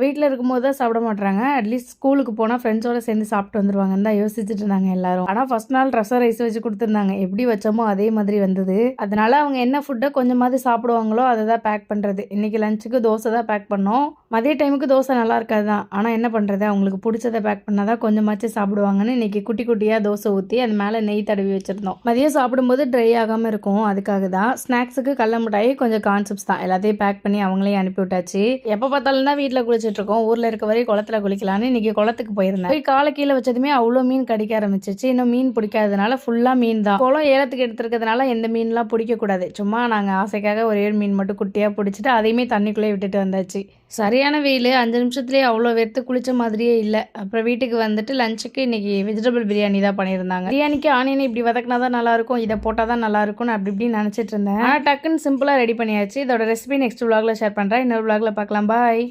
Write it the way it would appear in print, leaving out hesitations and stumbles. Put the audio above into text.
வீட்ல இருக்கும்போது தான் சாப்பிட மாட்றாங்க. அட்லீஸ்ட் ஸ்கூலுக்கு போனா ஃப்ரெண்ட்ஸோட சேர்ந்து சாப்பிட்டு வந்துருவாங்கன்னு தான் யோசிச்சுட்டு இருந்தாங்க எல்லாரும். ஆனா ஃபர்ஸ்ட் நாள் ரசம், ரைஸ் வச்சு குடுத்துருந்தாங்க. எப்படி வச்சோமோ அதே மாதிரி வந்தது. அதனால அவங்க என்ன ஃபுட்ட கொஞ்சமாவது சாப்பிடுவாங்களோ அத தான் பேக் பண்றது. இன்னைக்கு லஞ்சுக்கு தோசை தான் பேக் பண்ணோம். மதிய டைமுக்கு தோசை நல்லா இருக்காது தான். ஆனா என்ன பண்றது? அவங்களுக்கு புடிச்சத பேக் பண்ணா தான் கொஞ்சமாச்சும் சாப்பிடுவாங்கன்னு இன்னைக்கு குட்டி குட்டியா தோசை ஊத்தி அது மேல நெய் தடவி வச்சிருந்தோம். மதியம் சாப்பிடும்போது ட்ரை ஆகாம இருக்கும். அதுக்காக தான். ஸ்நாக்ஸுக்கு கடல மிட்டாய் கொஞ்சம் கான்செப்ட்ஸ் தான். எல்லாத்தையும் பேக் பண்ணி அவங்களே அனுப்பி விட்டாச்சு. எப்ப பார்த்தாலும் தான் வீட்ல குளிச்சிட்டு இருக்கோம். ஊர்ல இருக்க வரை குளத்துல குளிக்கலான்னு இன்னைக்கு குளத்துக்கு போயிருந்தேன். போய் கால கீழ வச்சதுமே அவ்வளோ மீன் கடிக்க ஆரம்பிச்சிச்சு. இன்னும் மீன் பிடிக்காததுனால ஃபுல்லா மீன் தான். குளம் ஏலத்துக்கு எடுத்துருக்கிறதுனால எந்த மீன்லாம் பிடிக்க கூடாது. சும்மா நாங்க ஆசைக்காக ஒரே ஒரு மீன் மட்டும் குட்டியா பிடிச்சிட்டு அதையுமே தண்ணிக்குள்ளே விட்டுட்டு வந்தாச்சு. சரியான வெயில் 5 நிமிஷத்துலேயே அவ்வளோ வெறுத்து குளிச்ச மாதிரியே இல்லை. அப்புறம் வீட்டுக்கு வந்துட்டு லஞ்சுக்கு இன்னைக்கு வெஜிடபிள் பிரியாணி தான் பண்ணியிருந்தாங்க. பிரியாணிக்கு ஆனியனை இப்படி வதக்கினா தான் நல்லாயிருக்கும், இதை போட்டால் தான் நல்லாயிருக்கும்னு அப்படி இப்படின்னு நினச்சிட்டு இருந்தேன். ஆனால் டக்குன்னு சிம்பிளாக ரெடி பண்ணியாச்சு. இதோட ரெசிபி நெக்ஸ்ட் vlogல ஷேர் பண்ணுறேன். இன்னொரு vlogல பார்க்கலாம். பாய்.